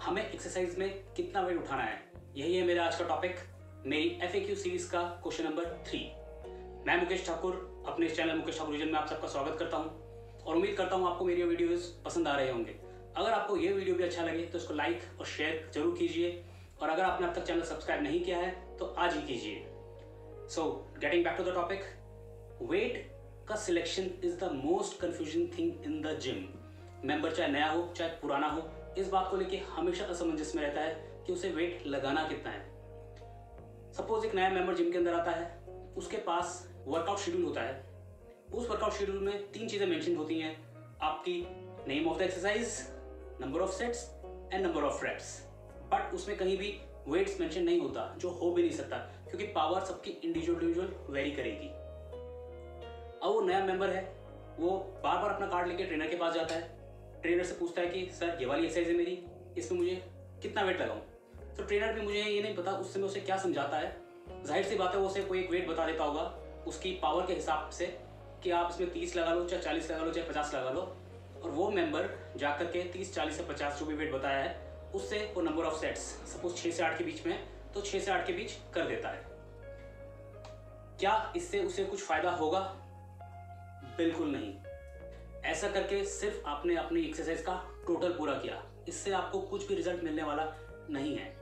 हमें एक्सरसाइज में कितना वेट उठाना है, यही है मेरा आज का टॉपिक, मेरी FAQ सीरीज का क्वेश्चन नंबर 3। मैं मुकेश ठाकुर अपने इस चैनल मुकेश ठाकुर रीजन में आप सबका स्वागत करता हूं और उम्मीद करता हूं आपको मेरी वीडियोस पसंद आ रहे होंगे। अगर आपको ये वीडियो भी अच्छा लगे तो इसको लाइक और शेयर जरूर कीजिए और अगर आपने अब तक चैनल सब्सक्राइब नहीं किया है तो आज ही कीजिए। So getting back to the topic, weight का selection is the most confusing thing in the gym. Member चाहे नया हो चाहे पुराना हो, इस बात को लेके हमेशा असमंजस में रहता है कि उसे वेट लगाना कितना है। सपोज एक नया मेंबर जिम के अंदर आता है, उसके पास वर्कआउट शेड्यूल होता है। उस वर्कआउट शेड्यूल में 3 चीजें मेंशन होती हैं, आपकी name of the exercise, number of sets and number of reps. But उसमें कहीं भी वेट्स मेंशन नहीं होता, जो हो भी नहीं सकता क्योंकि पावर सबकी इंडिविजुअल वेरी करेगी। अब वो नया मेंबर है, वो बार बार अपना कार्ड लेके ट्रेनर के पास जाता है। ट्रेनर से पूछता है कि सर ये वाली एक्सरसाइज है मेरी, इसमें मुझे कितना वेट लगाऊं। तो ट्रेनर भी मुझे ये नहीं पता उस समय उसे क्या समझाता है। जाहिर सी बात है वो उसे कोई एक वेट बता देता होगा उसकी पावर के हिसाब से कि आप इसमें 30 लगा लो, चाहे 40 लगा लो, चाहे 50 लगा लो। और वो मेंबर जाकर के 30, 40 से 50 जो भी वेट बताया है उससे वो नंबर ऑफ सेट्स सपोज 6 से 8 के बीच में, तो 6 से 8 के बीच कर देता है। क्या इससे उसे कुछ फायदा होगा? बिल्कुल नहीं। ऐसा करके सिर्फ आपने अपनी एक्सरसाइज का टोटल पूरा किया, इससे आपको कुछ भी रिजल्ट मिलने वाला नहीं है।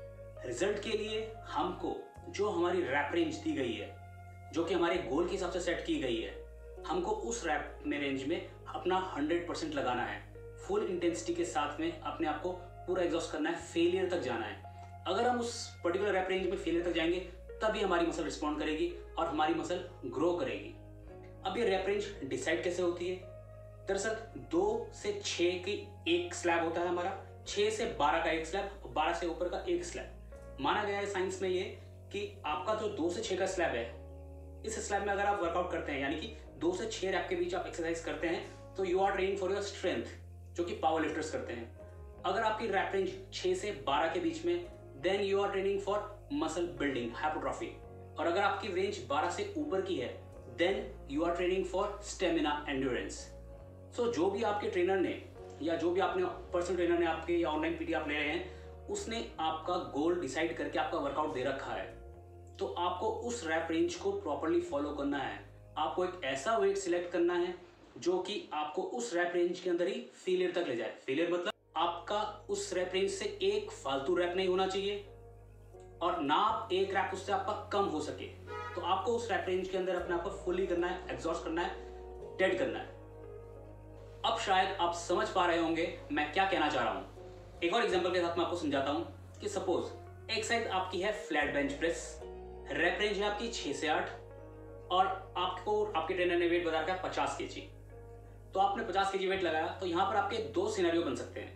रिजल्ट के लिए हमको जो हमारी रैप रेंज दी गई है, जो कि हमारे गोल के हिसाब से सेट की गई है, हमको उस रैप में रेंज में अपना 100% लगाना है। फुल इंटेंसिटी के साथ में अपने आप को पूरा एग्जॉस्ट करना है, फेलियर तक जाना है। अगर हम उस पर्टिकुलर रैप रेंज में फेलियर तक जाएंगे तभी हमारी मसल रिस्पॉन्ड करेगी और हमारी मसल ग्रो करेगी। अब ये रैप रेंज डिसाइड कैसे होती है? दरअसल 2 से 6 की एक स्लैब होता है हमारा, 6 से 12 का एक स्लैब और 12 से ऊपर का एक स्लैब। माना गया है साइंस में ये कि आपका जो 2 से 6 का स्लैब है, इस स्लैब में अगर आप वर्कआउट करते हैं, यानी कि 2 से 6 रैप के बीच आप एक्सरसाइज करते हैं, तो you are training for your strength, जो कि पावर लिफ्टर्स करते हैं। अगर आपकी रैप रेंज 6 से 12 के बीच में, then you are training for muscle building, hypertrophy. और अगर आपकी रेंज 12 से ऊपर की है, then you are training for stamina endurance. So जो भी आपके ट्रेनर ने या जो भी आपने पर्सनल ट्रेनर ने आपके या ऑनलाइन PT आप ले रहे हैं, उसने आपका गोल डिसाइड करके आपका वर्कआउट दे रखा है, तो आपको उस रैप रेंज को प्रॉपर्ली फॉलो करना है। आपको एक ऐसा वेट सिलेक्ट करना है जो कि आपको उस रैप रेंज के अंदर ही फेलियर तक ले जाए। फेलियर मतलब आपका उस रैप रेंज से एक फालतू रैप नहीं होना चाहिए और ना आप एक रैप उससे आपका कम हो सके। तो आपको उस रैप रेंज के अंदर अपने आप को फुली करना है, एग्जॉस्ट करना है, डेड करना है। अब शायद आप समझ पा रहे होंगे मैं क्या कहना चाह रहा हूं। एक और एग्जांपल के साथ मैं आपको समझाता हूं कि सपोज एक्सरसाइज आपकी है flat bench press, rap range है आपकी 6 से 8 और आपको आपके ट्रेनर ने वेट बता रखा है 50 kg। तो आपने 50 kg वेट लगाया, तो यहां पर आपके 2 सिनेरियो बन सकते हैं।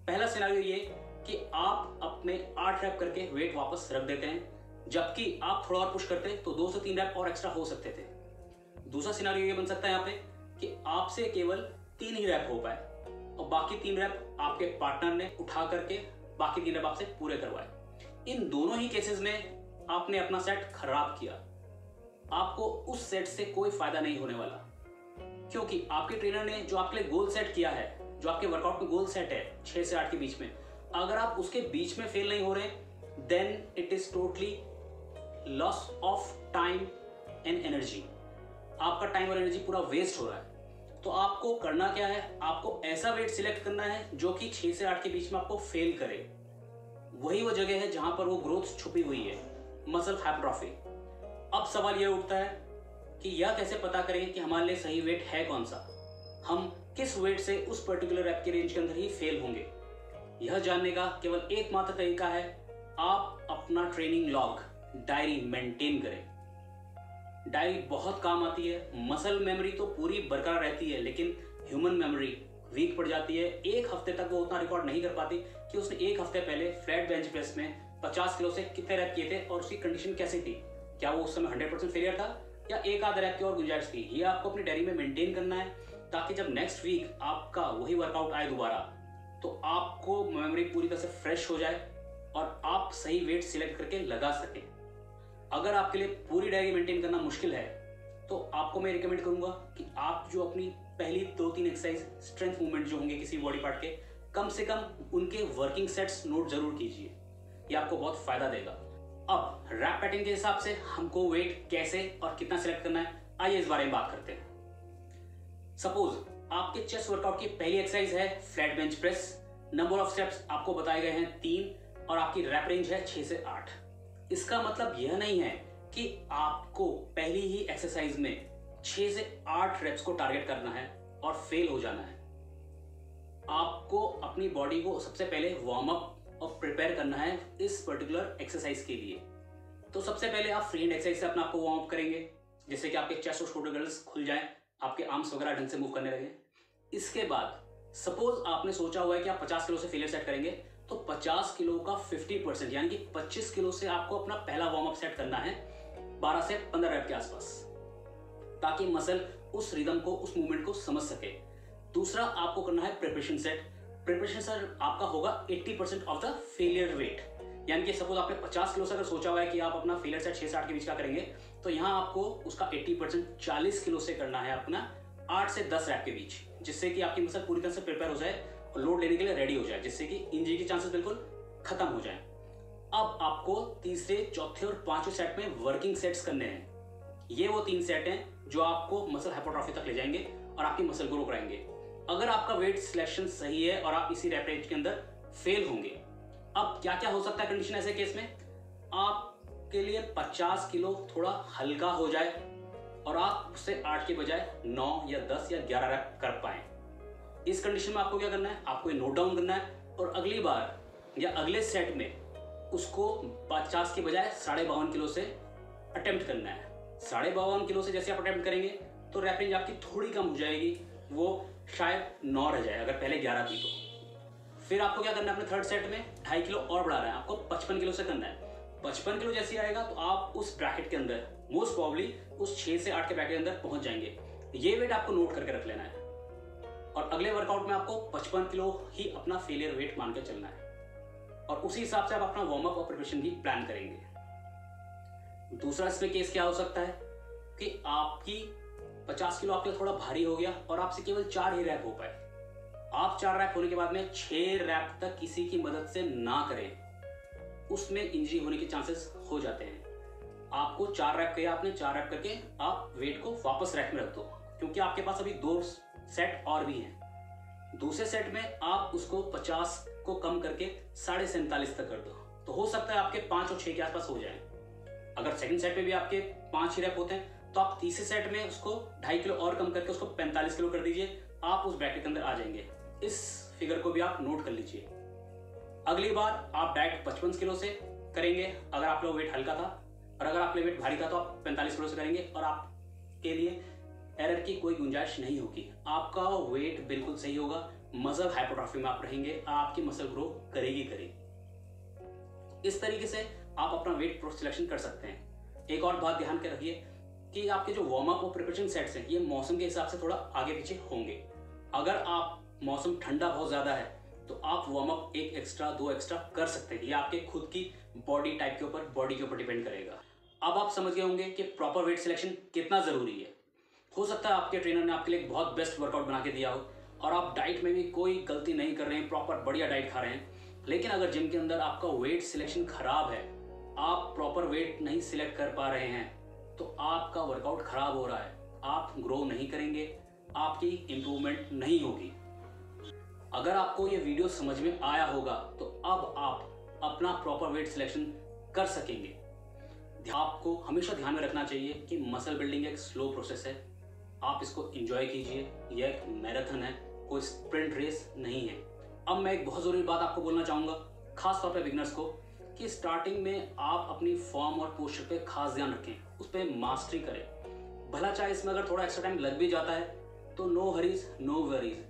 पहला सिनेरियो ये कि आप अपने 8 रैप करके वेट वापस रख देते हैं, जबकि आप थोड़ा और पुश करते तो 2 से 3 रैप और एक्स्ट्रा हो सकते थे। दूसरा सिनेरियो ये बन सकता है यहाँ पे कि आपसे केवल 3 ही रैप हो पाए और बाकी 3 रैप आपके पार्टनर ने उठा करके बाकी 3 रैप आपसे पूरे करवाए। इन दोनों ही केसेस में आपने अपना सेट खराब किया। आपको उस सेट से कोई फायदा नहीं होने वाला, क्योंकि आपके ट्रेनर ने जो आपके लिए गोल सेट किया है, जो आपके वर्कआउट में गोल सेट है 6 से 8 के बीच में, अगर आप उसके बीच में फेल नहीं हो रहे, then it is totally loss of time and energy. आपका टाइम और एनर्जी पूरा वेस्ट हो रहा है। तो आपको करना क्या है? आपको ऐसा वेट सिलेक्ट करना है जो कि 6 से 8 के बीच में आपको फेल करे। वही वो जगह है जहां पर वो ग्रोथ छुपी हुई है, मसल हाइपरट्रॉफी। अब सवाल यह उठता है कि यह कैसे पता करें कि हमारे लिए सही वेट है कौन सा, हम किस वेट से उस पर्टिकुलर रैप की रेंज के अंदर ही फेल होंगे। यह जानने का केवल एकमात्र तरीका है, आप अपना ट्रेनिंग लॉग, डायरी मेंटेन करें। डायरी बहुत काम आती है। मसल मेमोरी तो पूरी बरकरार रहती है, लेकिन ह्यूमन मेमोरी वीक पड़ जाती है। एक हफ्ते तक वो उतना रिकॉर्ड नहीं कर पाती कि उसने एक हफ्ते पहले फ्लैट बेंच प्रेस में 50 किलो से कितने रैप किए थे और उसकी कंडीशन कैसी थी, क्या वो उस समय 100% फेलियर था या एक आध रैप की और गुंजाइश थी। ये आपको अपनी डायरी में मेंटेन करना है, ताकि जब नेक्स्ट वीक आपका वही वर्कआउट आए दोबारा, तो आपको मेमोरी पूरी तरह से फ्रेश हो जाए और आप सही वेट सिलेक्ट करके लगा सकें। अगर आपके लिए पूरी डायरी मेंटेन करना मुश्किल है, तो आपको मैं रिकमेंड करूंगा कि आप जो अपनी पहली 2-3 एक्सरसाइज स्ट्रेंथ मूवमेंट जो होंगे किसी बॉडी पार्ट के, कम से कम उनके वर्किंग सेट्स नोट जरूर कीजिए, ये आपको बहुत फायदा देगा। अब रैप पैटर्न के हिसाब से हमको वेट कैसे और कितना सिलेक्ट करना है, आइए इस बारे में बात करते हैं। सपोज आपके चेस्ट वर्कआउट की पहली एक्सरसाइज है flat bench press. Number of steps आपको बताए गए हैं 3 और आपकी रैप रेंज है 6 से 8। इसका मतलब यह नहीं है कि आपको पहली ही एक्सरसाइज में 6 से 8 रेप्स को टारगेट करना है और फेल हो जाना है। आपको अपनी बॉडी को सबसे पहले वार्म अप और प्रिपेयर करना है इस पर्टिकुलर एक्सरसाइज के लिए। तो सबसे पहले आप फ्री हैंड एक्सरसाइज से अपना आपको वार्म अप करेंगे, जिससे कि आपके चेस्ट और शोल्डर गिल्स खुल जाएं, आपके आर्म्स वगैरह ढंग से मूव करने लगे। इसके बाद सपोज आपने सोचा हुआ है कि आप 50 किलो से फेलियर सेट करेंगे, तो 50 किलो का 50% यानी कि 25 किलो से आपको अपना पहला वार्म अप सेट करना है 12 से 15 रैप के आसपास, ताकि मसल उस रिदम को, उस मूवमेंट को समझ सके। दूसरा आपको करना है प्रिपरेशन सेट। प्रिपरेशन सेट आपका होगा 80% ऑफ द फेलियर वेट, यानी कि सपोज आपने 50 किलो से अगर सोचा हुआ है कि आप अपना फेलियर सेट 6 से 8 के बीच का करेंगे, तो यहाँ आपको उसका 80% 40 किलो से करना है अपना 8 से 10 रैप के बीच, जिससे कि आपकी मसल पूरी तरह से प्रिपेयर हो जाए और लोड लेने के लिए रेडी हो जाए, जिससे कि इंजरी के चांसेस बिल्कुल खत्म हो जाए। अब आपको तीसरे, चौथे और पांचवें सेट में वर्किंग सेट्स करने हैं। ये वो 3 सेट हैं जो आपको मसल हाइपरट्रॉफी तक ले जाएंगे और आपकी मसल ग्रो कराएंगे। अगर आपका वेट सिलेक्शन सही है और आप इसी रैप रेंज के अंदर फेल होंगे, अब क्या क्या हो सकता है कंडीशन ऐसे केस में, आपके लिए 50 किलो थोड़ा हल्का हो जाए और आप उससे 8 के बजाय 9 या 10 या 11 रैप कर पाए। इस कंडीशन में आपको क्या करना है, आपको ये नोट डाउन करना है और अगली बार या अगले सेट में उसको 50 के बजाय 52.5 किलो से अटेम्प्ट करना है। 52.5 किलो से जैसे आप अटेम्प्ट करेंगे तो रैप रेंज आपकी थोड़ी कम हो जाएगी, वो शायद 9 रह जाए अगर पहले 11 थी तो। फिर आपको क्या करना है, अपने थर्ड सेट में 2.5 किलो और बढ़ा रहे हैं, आपको 55 किलो से करना है। 55 किलो जैसे आएगा तो आप उस ब्रैकेट के अंदर मोस्ट प्रॉब्ली उस 6 से 8 के ब्रैकेट के अंदर पहुंच जाएंगे। ये वेट आपको नोट करके रख लेना है और अगले वर्कआउट में आपको 55 किलो ही अपना फेलियर वेट मान के चलना है और उसी हिसाब से आप अपना वार्म अप और प्रिपरेशन भी प्लान करेंगे। दूसरा इसमें केस क्या हो सकता है कि आपकी 50 किलो आपके थोड़ा भारी हो गया और आपसे केवल 4 ही रैप हो पाए। आप 4 रैप होने के बाद में 6 रैप तक किसी की मदद से ना करें, उसमें इंजरी होने के चांसेस हो जाते हैं। आपको 4 रैप किया, आपने 4 रैप करके आप वेट को वापस रैक में रख दो, क्योंकि आपके पास अभी 2 सेट और भी हैं। दूसरे सेट में आप उसको 50 को कम करके 47.5 तक कर दो, तो हो सकता है आपके 5 और 6 के आसपास हो जाए। अगर सेकंड सेट में भी आपके 5 ही रैप होते हैं तो आप तीसरे सेट में उसको 2.5 किलो और कम करके उसको 45 किलो कर दीजिए, आप उस ब्रैकेट के अंदर आ जाएंगे। इस फिगर को भी आप नोट कर लीजिए। अगली बार आप डायरेक्ट 55 किलो से करेंगे अगर आप लोग वेट हल्का था, और अगर आपके वेट भारी था तो आप 45 किलो से करेंगे और आपके लिए एरर की कोई गुंजाइश नहीं होगी। आपका वेट बिल्कुल सही होगा, मसल हाइपरट्रॉफी में आप रहेंगे, आपकी मसल ग्रो करेगी। इस तरीके से आप अपना वेट सिलेक्शन कर सकते हैं। एक और बात ध्यान के रखिए कि आपके जो वार्म अप और प्रिपरेशन सेट्स हैं, ये मौसम के हिसाब से थोड़ा आगे पीछे होंगे। अगर आप मौसम ठंडा बहुत ज्यादा है तो आप वार्म अप 1 एक्स्ट्रा 2 एक्स्ट्रा कर सकते हैं। ये आपके खुद की बॉडी टाइप के ऊपर, बॉडी के ऊपर डिपेंड करेगा। अब आप समझ गए होंगे कि प्रॉपर वेट सिलेक्शन कितना जरूरी है। हो सकता है आपके ट्रेनर ने आपके लिए बहुत बेस्ट वर्कआउट बना के दिया हो और आप डाइट में भी कोई गलती नहीं कर रहे हैं, प्रॉपर बढ़िया डाइट खा रहे हैं, लेकिन अगर जिम के अंदर आपका वेट सिलेक्शन खराब है, आप प्रॉपर वेट नहीं सिलेक्ट कर पा रहे हैं, तो आपका वर्कआउट खराब हो रहा है, आप ग्रो नहीं करेंगे, आपकी इंप्रूवमेंट नहीं होगी। अगर आपको ये वीडियो समझ में आया होगा तो अब आप अपना प्रॉपर वेट सिलेक्शन कर सकेंगे। आपको हमेशा ध्यान में रखना चाहिए कि मसल बिल्डिंग एक स्लो प्रोसेस है, आप इसको एंजॉय कीजिए। यह एक मैराथन है, कोई स्प्रिंट रेस नहीं है। अब मैं एक बहुत जरूरी बात आपको बोलना चाहूंगा, खास तौर पे बिगनर्स को, कि स्टार्टिंग में आप अपनी फॉर्म और पोस्चर पे खास ध्यान रखें, उस पर मास्टरी करें। भला चाहे इसमें अगर थोड़ा एक्स्ट्रा टाइम लग भी जाता है तो नो हरीज नो वरीज,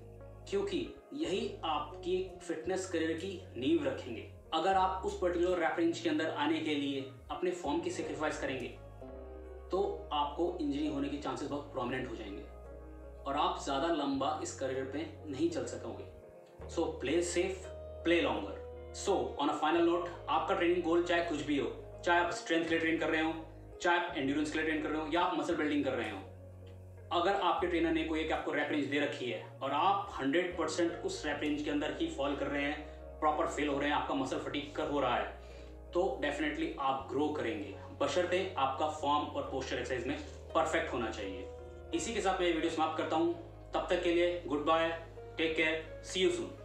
क्योंकि यही आपकी फिटनेस करियर की नींव रखेंगे। अगर आप उस पर्टिकुलर रैप रेंज के अंदर आने के लिए अपने फॉर्म की सेक्रीफाइस करेंगे तो आपको इंजरी होने के चांसेस बहुत प्रोमिनेंट हो जाएंगे और आप ज्यादा लंबा इस करियर पे नहीं चल सकोगे। So play safe, play longer. So on a final note, आपका ट्रेनिंग गोल चाहे कुछ भी हो, चाहे आप स्ट्रेंथ के लिए ट्रेन कर रहे हो, चाहे आप एंड्योरेंस के लिए ट्रेन कर रहे हो या आप मसल बिल्डिंग कर रहे हो, अगर आपके ट्रेनर ने कोई एक आपको रैप रेंज दे रखी है और आप 100% उस रैप रेंज के अंदर ही फॉल कर रहे हैं, प्रॉपर फेल हो रहे हैं, आपका मसल फटीग कर हो रहा है, तो डेफिनेटली आप ग्रो करेंगे, बशर्ते आपका फॉर्म और पोस्चर एक्सरसाइज में परफेक्ट होना चाहिए। इसी के साथ मैं वीडियो समाप्त करता हूं। तब तक के लिए good bye, take care, see you soon.